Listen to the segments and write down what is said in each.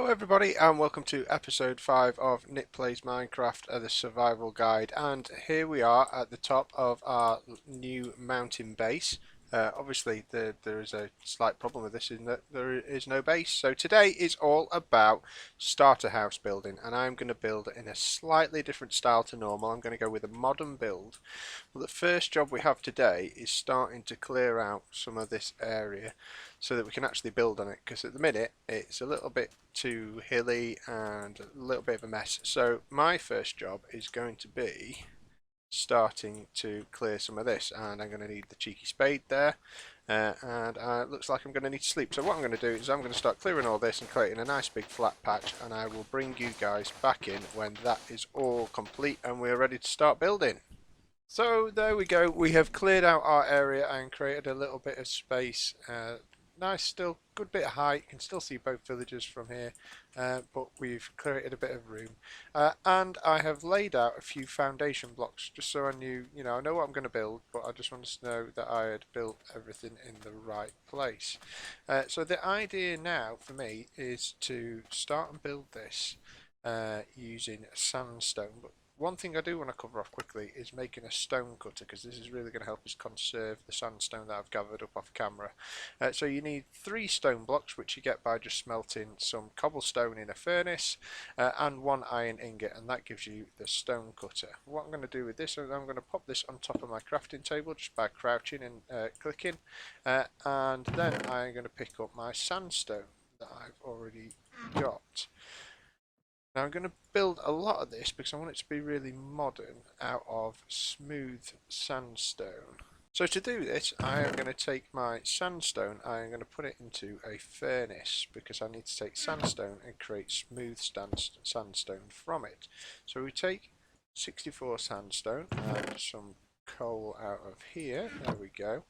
Hello everybody and welcome to episode 5 of Nick Plays Minecraft, the survival guide, and here we are at the top of our new mountain base. Obviously there is a slight problem with this in that there is no base, so today is all about starter house building, and I'm going to build in a slightly different style to normal. I'm going to go with a modern build. Well, the first job we have today is starting to clear out some of this area so that we can actually build on it, because at the minute it's a little bit too hilly and a little bit of a mess. So my first job is going to be starting to clear some of this, and I'm going to need the cheeky spade there, and it looks like I'm going to need to sleep. So what I'm going to do is I'm going to start clearing all this and creating a nice big flat patch, and I will bring you guys back in when that is all complete and we're ready to start building. So there we go, we have cleared out our area and created a little bit of space. Nice, still good bit of height, you can still see both villagers from here, but we've created a bit of room. And I have laid out a few foundation blocks just so I knew, I know what I'm going to build, but I just wanted to know that I had built everything in the right place. So the idea now for me is to start and build this using sandstone, but one thing I do want to cover off quickly is making a stone cutter, because this is really going to help us conserve the sandstone that I've gathered up off camera. So you need 3 stone blocks, which you get by just smelting some cobblestone in a furnace, and 1 iron ingot, and that gives you the stone cutter. What I'm going to do with this is I'm going to pop this on top of my crafting table just by crouching and clicking, and then I'm going to pick up my sandstone that I've already got. Now I'm going to build a lot of this because I want it to be really modern out of smooth sandstone. So to do this, I am going to take my sandstone, I am going to put it into a furnace because I need to take sandstone and create smooth sandstone from it. So we take 64 sandstone and some coal out of here, there we go.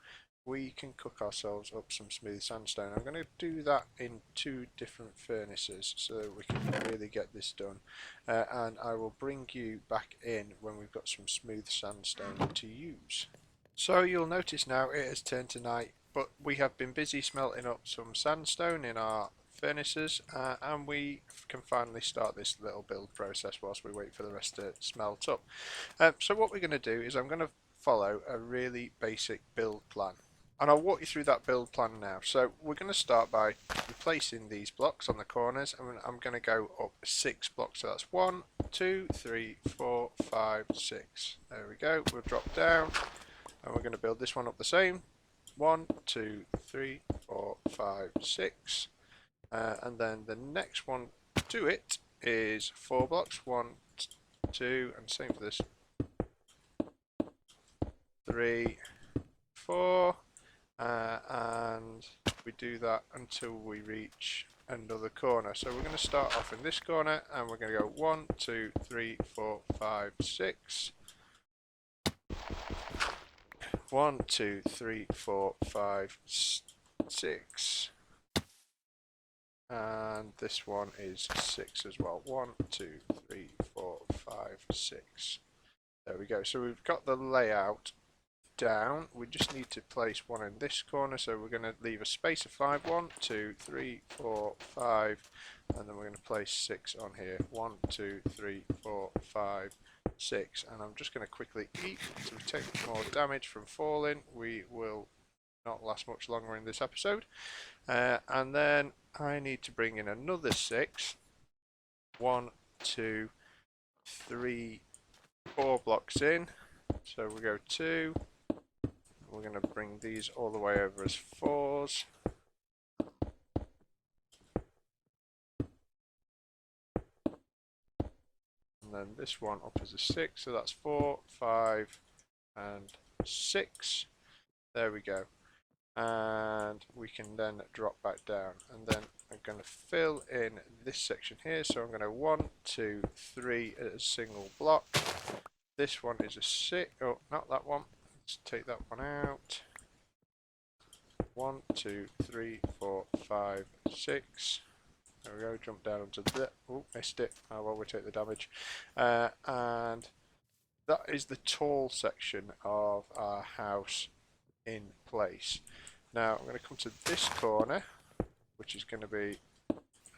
We can cook ourselves up some smooth sandstone. I'm going to do that in 2 different furnaces so that we can really get this done, and I will bring you back in when we've got some smooth sandstone to use. So you'll notice now it has turned to night, but we have been busy smelting up some sandstone in our furnaces, and we can finally start this little build process whilst we wait for the rest to smelt up. So what we're going to do is I'm going to follow a really basic build plan, and I'll walk you through that build plan now. So we're going to start by replacing these blocks on the corners, and I'm going to go up 6 blocks. So that's 1, 2, 3, 4, 5, 6. There we go. We'll drop down, and we're going to build this one up the same. 1, 2, 3, 4, 5, 6. And then the next one to it is 4 blocks. 1, 2, and same for this. 3, 4. And we do that until we reach another corner. So we're going to start off in this corner, and we're going to go 1, 2, 3, 4, 5, 6. 1, 2, 3, 4, 5, 6. And this one is 6 as well. 1, 2, 3, 4, 5, 6. There we go. So we've got the layout down. We just need to place one in this corner, so we're going to leave a space of 5. 1, 2, 3, 4, 5, and then we're going to place 6 on here. 1, 2, 3, 4, 5, 6, and I'm just going to quickly eat so we take more damage from falling. We will not last much longer in this episode, and then I need to bring in another 6. 1, 2, 3, 4 blocks in, so we go 2. We're going to bring these all the way over as 4s. And then this one up as a 6, so that's 4, 5, and 6. There we go. And we can then drop back down. And then I'm going to fill in this section here. So I'm going to 1, 2, 3 as a single block. This one is a 6. Oh, not that one. Let's take that one out. 1, 2, 3, 4, 5, 6. There we go, jump down onto that. Oh, missed it. Oh well, we take the damage. And that is the tall section of our house in place. Now I'm going to come to this corner, which is going to be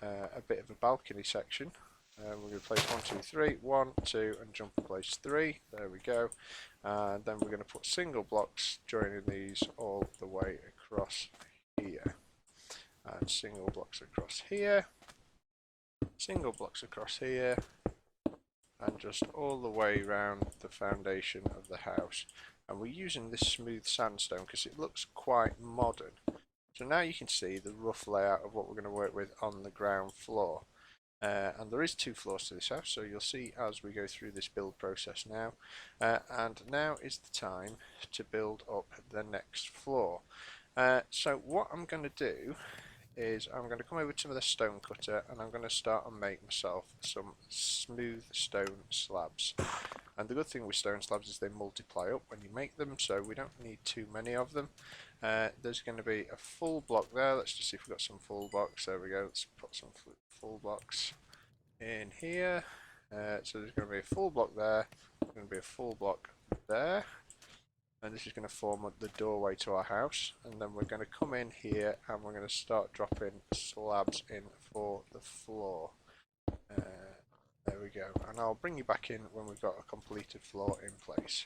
a bit of a balcony section. We're going to place 1, 2, 3, 1, 2, and jump and place 3. There we go. And then we're going to put single blocks joining these all the way across here. And single blocks across here. Single blocks across here. And just all the way around the foundation of the house. And we're using this smooth sandstone because it looks quite modern. So now you can see the rough layout of what we're going to work with on the ground floor. And there is 2 floors to this house, so you'll see as we go through this build process now. And now is the time to build up the next floor. So what I'm going to do is I'm going to come over to the stone cutter and I'm going to start and make myself some smooth stone slabs. And the good thing with stone slabs is they multiply up when you make them, so we don't need too many of them. There's going to be a full block there. Let's just see if we've got some full blocks. There we go. Let's put some full blocks in here. So there's going to be a full block there. There's going to be a full block there. And this is going to form the doorway to our house. And then we're going to come in here and we're going to start dropping slabs in for the floor. There we go. And I'll bring you back in when we've got a completed floor in place.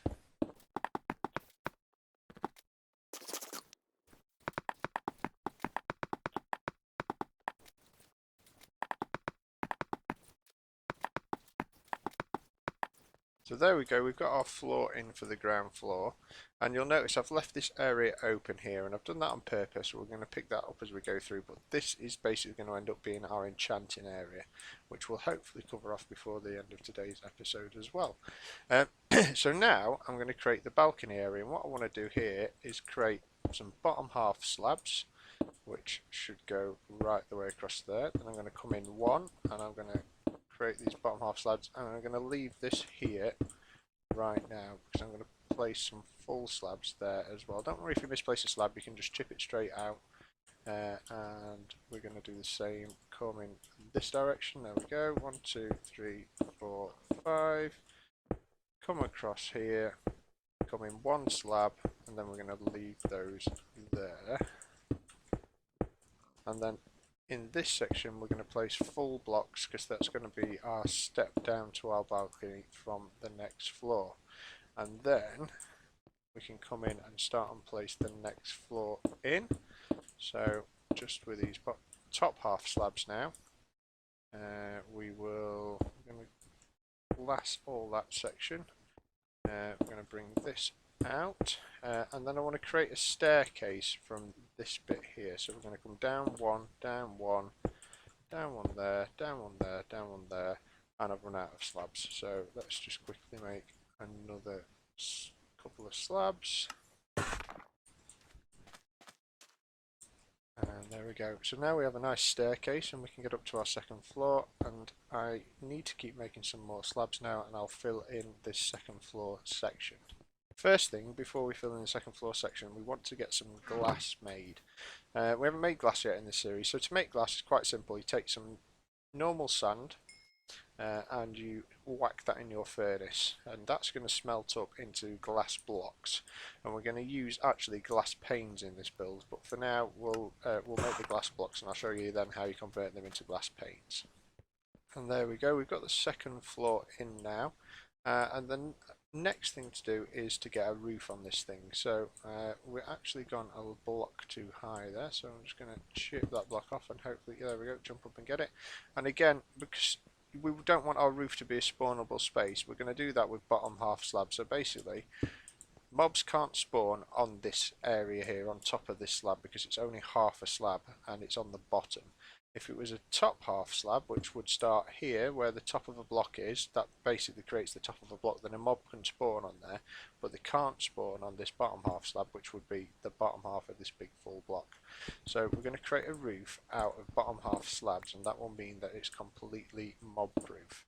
So there we go, we've got our floor in for the ground floor, and you'll notice I've left this area open here, and I've done that on purpose, so we're going to pick that up as we go through, but this is basically going to end up being our enchanting area, which we'll hopefully cover off before the end of today's episode as well. So now I'm going to create the balcony area, and what I want to do here is create some bottom half slabs, which should go right the way across there. Then I'm going to come in 1, and I'm going to create these bottom half slabs, and I'm going to leave this here right now because I'm going to place some full slabs there as well. Don't worry if you misplace a slab, you can just chip it straight out, and we're going to do the same. Come in this direction. There we go. 1, 2, 3, 4, 5. Come across here, come in 1 slab, and then we're going to leave those there. And then in this section we're going to place full blocks because that's going to be our step down to our balcony from the next floor. And then we can come in and start and place the next floor in. So just with these top half slabs now, we're going to glass all that section. We're going to bring this out, and then I want to create a staircase from this bit here. So we're going to come down 1, down 1, down 1 there, down 1 there, down 1 there, and I've run out of slabs. So let's just quickly make another couple of slabs. And there we go. So now we have a nice staircase and we can get up to our second floor, and I need to keep making some more slabs now, and I'll fill in this second floor section. First thing, before we fill in the second floor section, we want to get some glass made. We haven't made glass yet in this series, so to make glass is quite simple. You take some normal sand and you whack that in your furnace, and that's going to smelt up into glass blocks, and we're going to use actually glass panes in this build, but for now we'll make the glass blocks, and I'll show you then how you convert them into glass panes. And there we go, we've got the second floor in now, and then next thing to do is to get a roof on this thing. So we're actually gone a block too high there, so I'm just going to chip that block off, and hopefully, there we go, jump up and get it. And again, because we don't want our roof to be a spawnable space, we're going to do that with bottom half slabs. So basically, mobs can't spawn on this area here on top of this slab because it's only half a slab and it's on the bottom. If it was a top half slab, which would start here where the top of a block is, that basically creates the top of a block, then a mob can spawn on there, but they can't spawn on this bottom half slab, which would be the bottom half of this big full block. So we're going to create a roof out of bottom half slabs, and that will mean that it's completely mob proof.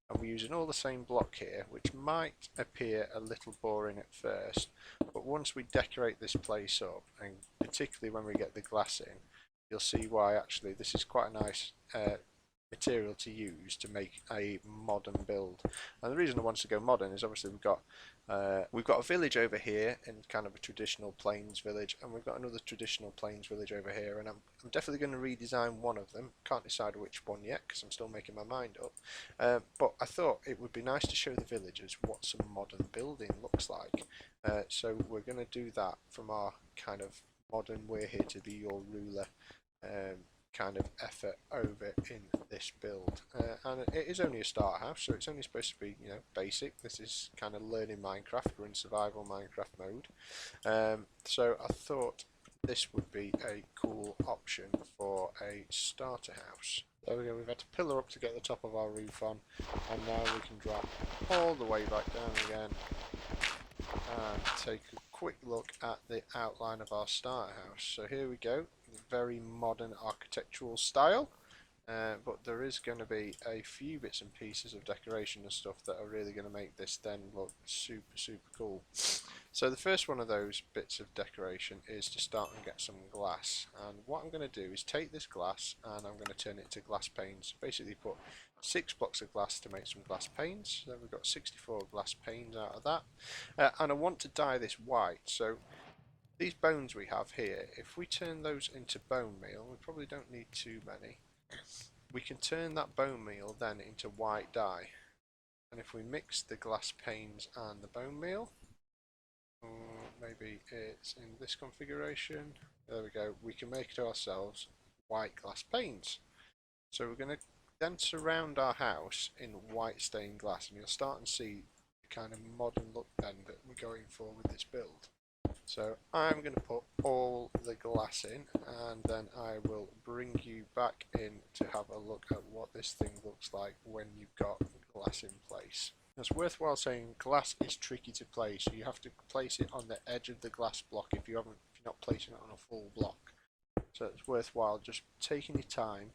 And we're using all the same block here, which might appear a little boring at first, but once we decorate this place up, and particularly when we get the glass in, you'll see why actually this is quite a nice material to use to make a modern build. And the reason I wanted to go modern is obviously we've got a village over here in kind of a traditional plains village, and we've got another traditional plains village over here, and I'm definitely going to redesign one of them. Can't decide which one yet because I'm still making my mind up. But I thought it would be nice to show the villagers what some modern building looks like. So we're going to do that from our kind of modern "we're here to be your ruler" kind of effort over in this build. And it is only a start house, so it's only supposed to be, basic. This is kind of learning Minecraft. We're in survival Minecraft mode. So I thought this would be a cool option for a starter house. There we go, we've had to pillar up to get the top of our roof on, and now we can drop all the way back down again and take a quick look at the outline of our starter house. So here we go, very modern architectural style, but there is going to be a few bits and pieces of decoration and stuff that are really going to make this then look super cool. So the first one of those bits of decoration is to start and get some glass, and what I'm going to do is take this glass and I'm going to turn it to glass panes. Basically put 6 blocks of glass to make some glass panes. So we've got 64 glass panes out of that, and I want to dye this white. So these bones we have here, if we turn those into bone meal, we probably don't need too many. We can turn that bone meal then into white dye, and if we mix the glass panes and the bone meal, maybe it's in this configuration, there we go, we can make it ourselves white glass panes. So we're going to then surround our house in white stained glass, and you'll start and see the kind of modern look then that we're going for with this build. So I'm going to put all the glass in, and then I will bring you back in to have a look at what this thing looks like when you've got glass in place. It's worthwhile saying glass is tricky to place, so you have to place it on the edge of the glass block if you're not placing it on a full block. So it's worthwhile just taking your time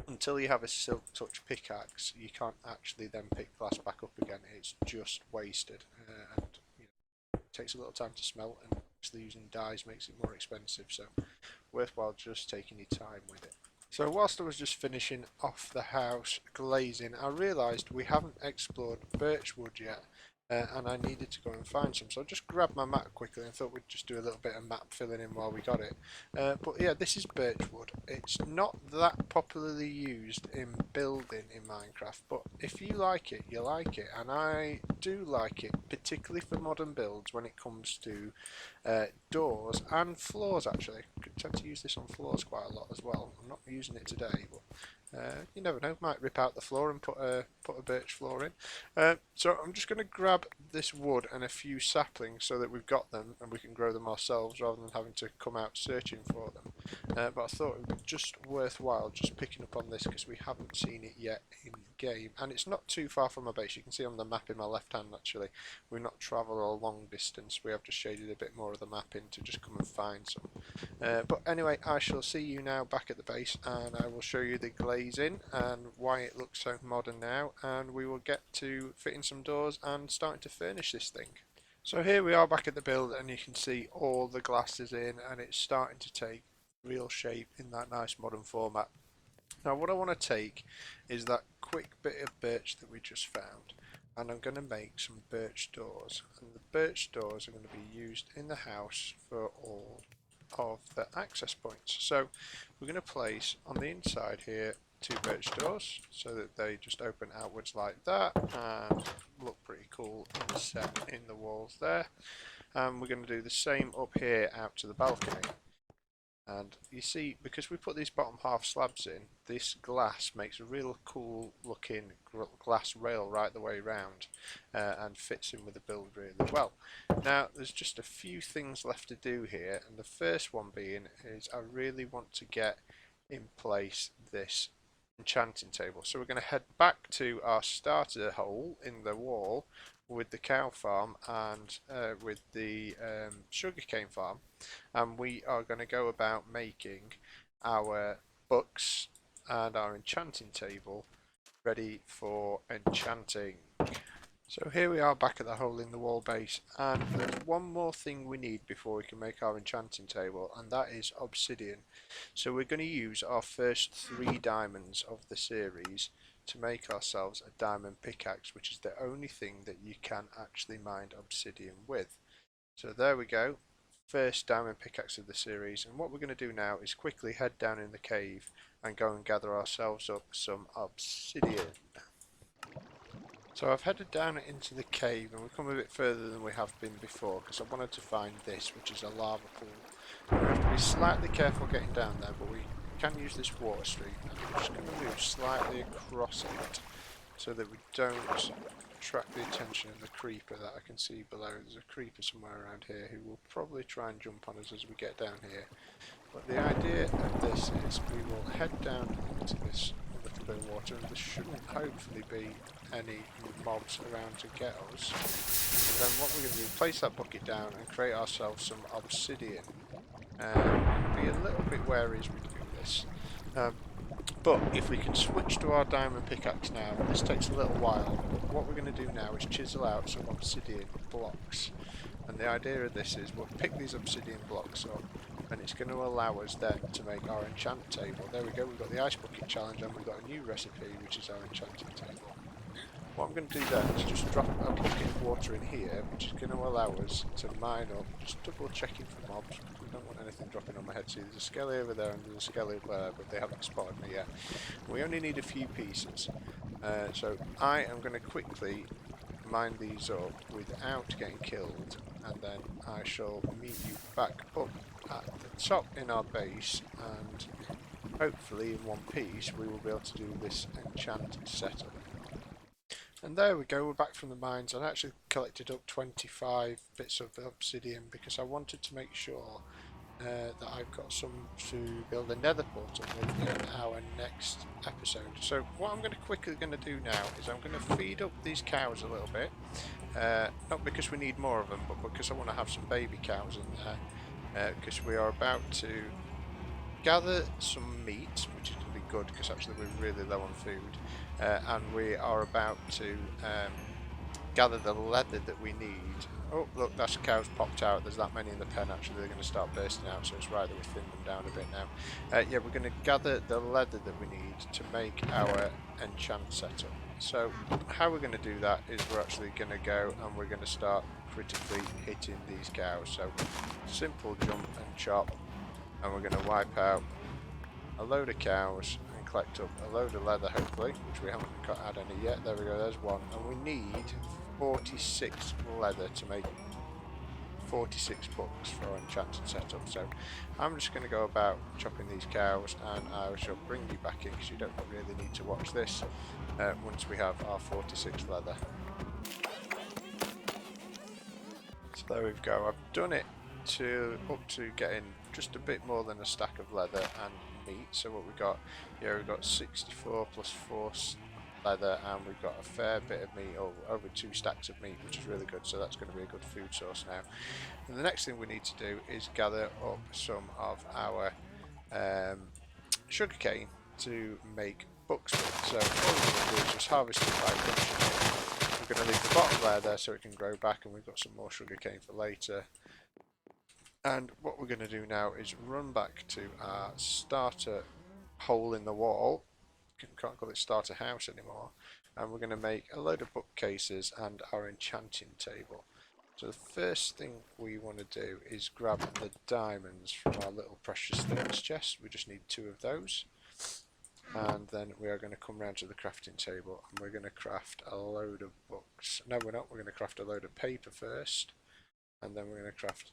until you have a silk touch pickaxe. You can't actually then pick glass back up again, it's just wasted, and it takes a little time to smelt, and actually using dyes makes it more expensive, so worthwhile just taking your time with it. So whilst I was just finishing off the house glazing, I realised we haven't explored birchwood yet, and I needed to go and find some. So I just grabbed my map quickly and thought we'd just do a little bit of map filling in while we got it. But yeah, this is birchwood. It's not that popularly used in building in Minecraft, but if you like it, you like it, and I do like it, particularly for modern builds when it comes to doors and floors. Actually, I tend to use this on floors quite a lot as well. I'm not using it today, but you never know, might rip out the floor and put a birch floor in. So I'm just going to grab this wood and a few saplings so that we've got them and we can grow them ourselves rather than having to come out searching for them. But I thought it would be just worthwhile just picking up on this because we haven't seen it yet in game, and it's not too far from our base. You can see on the map in my left hand actually we've not travelled a long distance. We have just shaded a bit more of the map in to just come and find some. But anyway, I shall see you now back at the base, and I will show you the glazing and why it looks so modern now, and we will get to fitting some doors and starting to furnish this thing. So here we are back at the build, and you can see all the glass is in and it's starting to take real shape in that nice modern format. Now what I want to take is that quick bit of birch that we just found, and I'm going to make some birch doors, and the birch doors are going to be used in the house for all of the access points. So we're going to place on the inside here 2 birch doors so that they just open outwards like that and look pretty cool and set in the walls there. And we're going to do the same up here out to the balcony. And you see, because we put these bottom half slabs in, this glass makes a real cool looking glass rail right the way round, and fits in with the build really well. Now there's just a few things left to do here, and the first one being is I really want to get in place this enchanting table. So we're going to head back to our starter hole in the wall with the cow farm and with the sugarcane farm, and we are going to go about making our books and our enchanting table ready for enchanting. So here we are back at the hole in the wall base, and there's one more thing we need before we can make our enchanting table, and that is obsidian. So we're going to use our first 3 diamonds of the series to make ourselves a diamond pickaxe, which is the only thing that you can actually mine obsidian with. So there we go, first diamond pickaxe of the series, and what we're going to do now is quickly head down in the cave and go and gather ourselves up some obsidian. So I've headed down into the cave and we've come a bit further than we have been before because I wanted to find this, which is a lava pool. And we have to be slightly careful getting down there, but we can use this water stream. And I'm just going to move slightly across it so that we don't attract the attention of the creeper that I can see below. There's a creeper somewhere around here who will probably try and jump on us as we get down here. But the idea of this is we will head down into this little bit of water, and there shouldn't hopefully be any mobs around to get us. And then what we're going to do is place that bucket down and create ourselves some obsidian. Be a little bit wary as we do this. But if we can switch to our diamond pickaxe now, this takes a little while, but what we're going to do now is chisel out some obsidian blocks. And the idea of this is we'll pick these obsidian blocks up, and it's going to allow us then to make our enchant table. There we go, we've got the ice bucket challenge and we've got a new recipe which is our enchanting table. What I'm going to do then is just drop a bucket of water in here, which is going to allow us to mine up, just double checking for mobs. We don't want anything dropping on my head. See, there's a skelly over there and there's a skelly over there, but they haven't spotted me yet. We only need a few pieces. So I am going to quickly mine these up without getting killed, and then I shall meet you back up at the top in our base, and hopefully in one piece we will be able to do this enchant setup. And there we go, we're back from the mines. I actually collected up 25 bits of obsidian because I wanted to make sure that I've got some to build a nether portal with in our next episode. So what I'm quickly going to do now is I'm going to feed up these cows a little bit. Not because we need more of them, but because I want to have some baby cows in there. Because we are about to gather some meat, which is going to be good because actually we're really low on food. And we are about to gather the leather that we need. Oh, look, that's cows popped out. There's that many in the pen, actually. They're going to start bursting out, so it's right that we thin them down a bit now. Yeah, we're going to gather the leather that we need to make our enchant setup. So, how we're going to do that is we're actually going to go and we're going to start critically hitting these cows. So, simple jump and chop, and we're going to wipe out a load of cows and collect up a load of leather, hopefully, which we haven't had any yet. There we go, there's one. And we need 46 leather to make 46 books for our enchanted setup. So I'm just going to go about chopping these cows, and I shall bring you back in because you don't really need to watch this once we have our 46 leather. So there we go, I've done it up to getting just a bit more than a stack of leather and meat. So what we've got here, we've got 64 plus 4 leather, and we've got a fair bit of meat, over 2 stacks of meat, which is really good. So that's going to be a good food source now. And the next thing we need to do is gather up some of our sugarcane to make books with. So all we're going to do is just harvest it by bunching it. We're going to leave the bottom layer there so it can grow back, and we've got some more sugarcane for later. And what we're going to do now is run back to our starter hole in the wall. Can't call it starter house anymore. And we're going to make a load of bookcases and our enchanting table. So the first thing we want to do is grab the diamonds from our little precious things chest. We just need 2 of those. And then we are going to come round to the crafting table and we're going to craft a load of books. No, we're not. We're going to craft a load of paper first. And then we're going to craft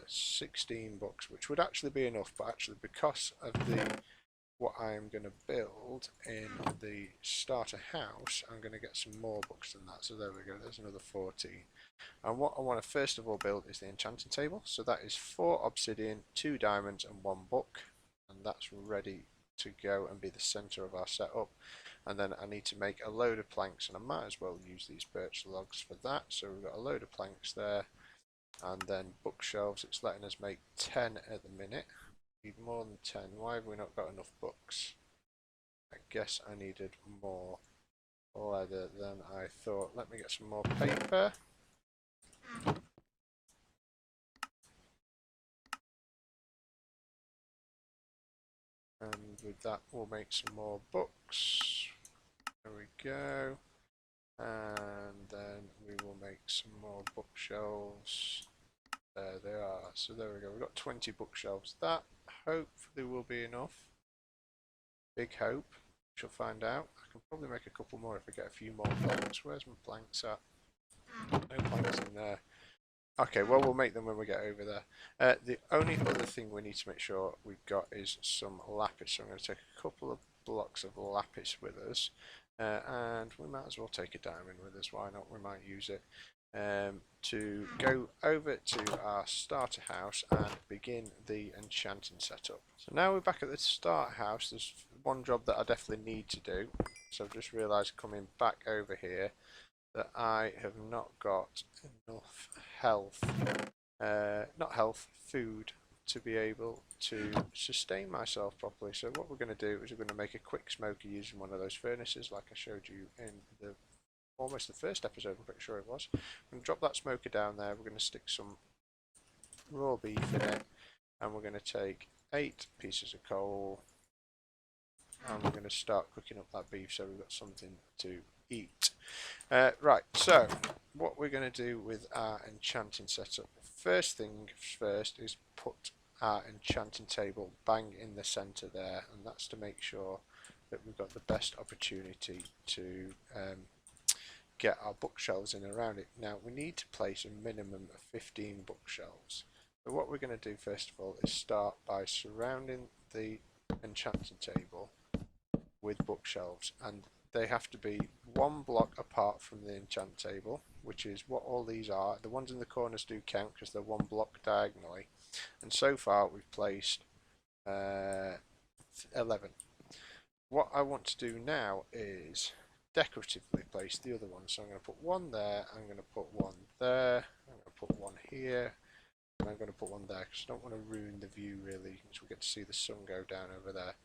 16 books, which would actually be enough, but actually because of what I'm going to build in the starter house, I'm going to get some more books than that. So there we go, there's another 14. And what I want to first of all build is the enchanting table. So that is 4 obsidian, 2 diamonds and 1 book, and that's ready to go and be the center of our setup. And then I need to make a load of planks, and I might as well use these birch logs for that. So we've got a load of planks there. And then bookshelves, it's letting us make 10 at the minute. Need more than 10. Why have we not got enough books? I guess I needed more leather than I thought. Let me get some more paper. And with that we'll make some more books. There we go. And then we will make some more bookshelves. There they are. So there we go. We've got 20 bookshelves. That hopefully will be enough. Big hope. We shall find out. I can probably make a couple more if I get a few more planks. Where's my planks at? No planks in there. Okay, well we'll make them when we get over there. The only other thing we need to make sure we've got is some lapis. So I'm going to take a couple of blocks of lapis with us. And we might as well take a diamond with us, why not? We might use it to go over to our starter house and begin the enchanting setup. So now we're back at the starter house. There's one job that I definitely need to do. So I've just realised coming back over here that I have not got enough health, food to be able to sustain myself properly. So what we're going to do is we're going to make a quick smoker using one of those furnaces like I showed you in the almost the first episode, I'm pretty sure it was. I'm going to drop that smoker down there, we're going to stick some raw beef in it, and we're going to take 8 pieces of coal, and we're going to start cooking up that beef so we've got something to eat. Right, so what we're going to do with our enchanting setup, first thing first is put our enchanting table bang in the centre there, and that's to make sure that we've got the best opportunity to get our bookshelves in around it. Now we need to place a minimum of 15 bookshelves. So what we're going to do first of all is start by surrounding the enchanting table with bookshelves, and they have to be 1 block apart from the enchant table, which is what all these are. The ones in the corners do count because they're 1 block diagonally, and so far we've placed 11. What I want to do now is decoratively place the other one. So I'm going to put 1 there, I'm going to put 1 there, I'm going to put 1 here, and I'm going to put 1 there because I don't want to ruin the view really, because we get to see the sun go down over there.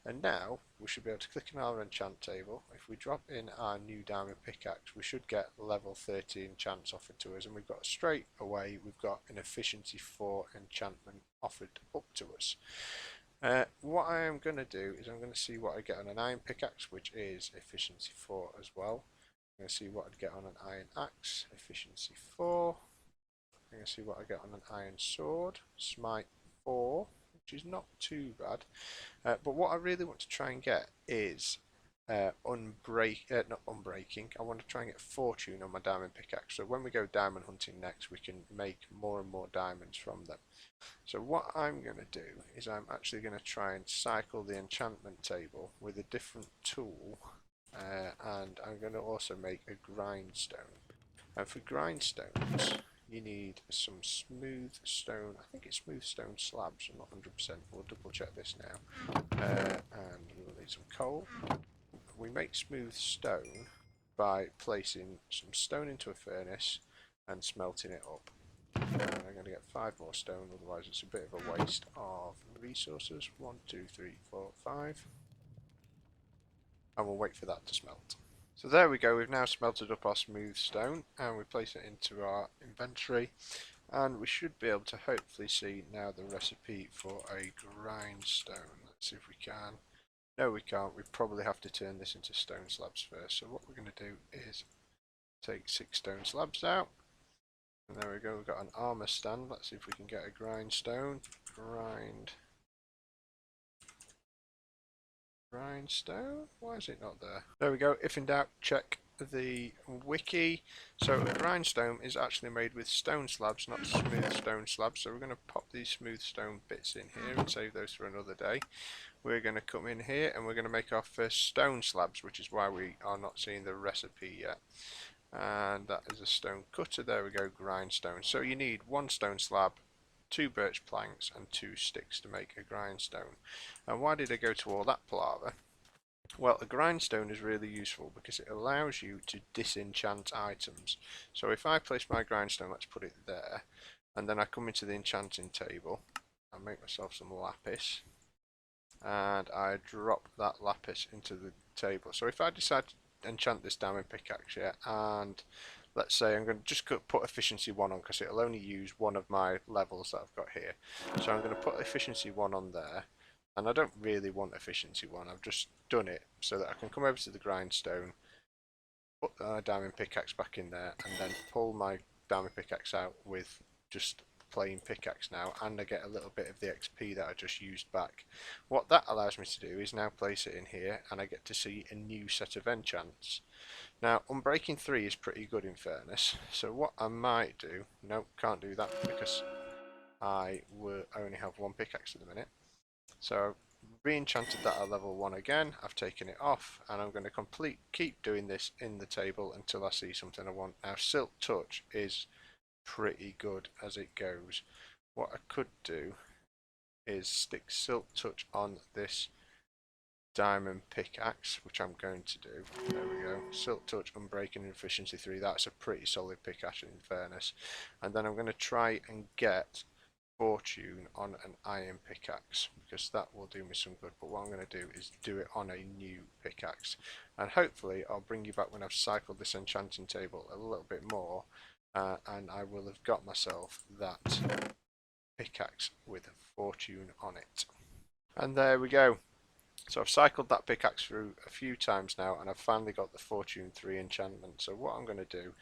And now we should be able to click on our enchant table. If we drop in our new diamond pickaxe, we should get level 30 enchants offered to us, and we've got straight away, we've got an efficiency 4 enchantment offered up to us. What I am going to do is I'm going to see what I get on an iron pickaxe, which is efficiency 4 as well. I'm going to see what I'd get on an iron axe, efficiency 4. I'm going to see what I get on an iron sword, smite 4, which is not too bad. But what I really want to try and get is not unbreaking. I want to try and get fortune on my diamond pickaxe. So when we go diamond hunting next, we can make more and more diamonds from them. So what I'm going to do is I'm actually going to try and cycle the enchantment table with a different tool, and I'm going to also make a grindstone. And for grindstones you need some smooth stone, I think it's smooth stone slabs, I'm not 100%, we'll double check this now, and we'll need some coal. We make smooth stone by placing some stone into a furnace and smelting it up. And I'm going to get 5 more stone, otherwise it's a bit of a waste of resources. 1, 2, 3, 4, 5. And we'll wait for that to smelt. So there we go, we've now smelted up our smooth stone and we place it into our inventory, and we should be able to hopefully see now the recipe for a grindstone. Let's see if we can. No, we can't. We probably have to turn this into stone slabs first. So what we're going to do is take 6 stone slabs out. And there we go, we've got an armor stand. Let's see if we can get a grindstone. Grindstone? Why is it not there? There we go. If in doubt, check the wiki. So a grindstone is actually made with stone slabs, not smooth stone slabs. So we're going to pop these smooth stone bits in here and save those for another day. We're going to come in here and we're going to make our first stone slabs, which is why we are not seeing the recipe yet. And that is a stone cutter. There we go, grindstone. So you need 1 stone slab, 2 birch planks and 2 sticks to make a grindstone. And why did I go to all that palaver? Well, a grindstone is really useful because it allows you to disenchant items. So if I place my grindstone, let's put it there, and then I come into the enchanting table, I make myself some lapis, and I drop that lapis into the table. So if I decide to enchant this diamond pickaxe, yeah, and let's say I'm going to just put efficiency 1 on because it'll only use one of my levels that I've got here. So I'm going to put efficiency 1 on there, and I don't really want efficiency 1, I've just done it so that I can come over to the grindstone, put the diamond pickaxe back in there, and then pull my diamond pickaxe out with just plain pickaxe now, and I get a little bit of the XP that I just used back. What that allows me to do is now place it in here, and I get to see a new set of enchants. Now, Unbreaking 3 is pretty good in fairness, so what I might do, no, can't do that because I will only have one pickaxe at the minute. So re-enchanted that at level 1 again, I've taken it off, and I'm going to keep doing this in the table until I see something I want. Now Silk Touch is pretty good as it goes. What I could do is stick Silk Touch on this diamond pickaxe, which I'm going to do. There we go. Silk Touch, Unbreaking, and Efficiency 3. That's a pretty solid pickaxe in fairness. And then I'm going to try and get Fortune on an iron pickaxe because that will do me some good. But what I'm going to do is do it on a new pickaxe. And hopefully I'll bring you back when I've cycled this enchanting table a little bit more. And I will have got myself that pickaxe with Fortune on it. And there we go. So I've cycled that pickaxe through a few times now, and I've finally got the Fortune 3 enchantment. So what I'm going to do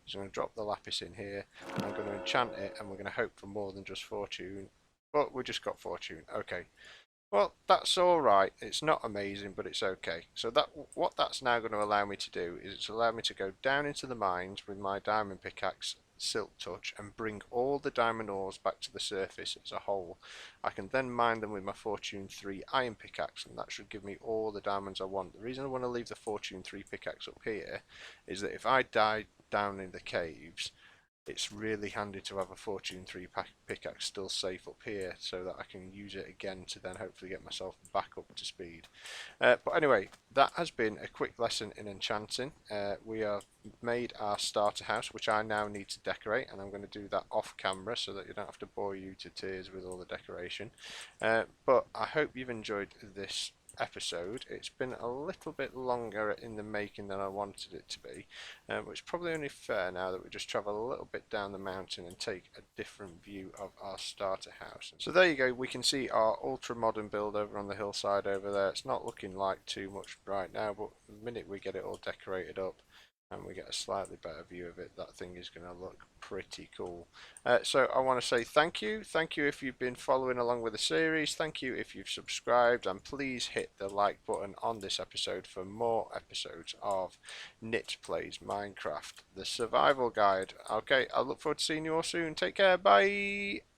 is I'm going to drop the lapis in here, and I'm going to enchant it, and we're going to hope for more than just Fortune. But we just got Fortune. Okay. Well, that's alright. It's not amazing, but it's okay. So what that's now going to allow me to do is it's allow me to go down into the mines with my diamond pickaxe, Silk Touch, and bring all the diamond ores back to the surface as a whole. I can then mine them with my Fortune 3 iron pickaxe, and that should give me all the diamonds I want. The reason I want to leave the Fortune 3 pickaxe up here is that if I die down in the caves, it's really handy to have a Fortune 3 pickaxe still safe up here so that I can use it again to then hopefully get myself back up to speed. But anyway, that has been a quick lesson in enchanting. We have made our starter house, which I now need to decorate, and I'm going to do that off camera so that you don't have to bore you to tears with all the decoration. But I hope you've enjoyed this episode. It's been a little bit longer in the making than I wanted it to be, which is probably only fair now that we just travel a little bit down the mountain and take a different view of our starter house. So there you go, we can see our ultra modern build over on the hillside over there. It's not looking like too much right now, but the minute we get it all decorated up and we get a slightly better view of it, that thing is going to look pretty cool. So I want to say thank you if you've been following along with the series, thank you if you've subscribed, and please hit the like button on this episode for more episodes of Nit Plays Minecraft, the survival guide. Okay, I look forward to seeing you all soon. Take care, bye.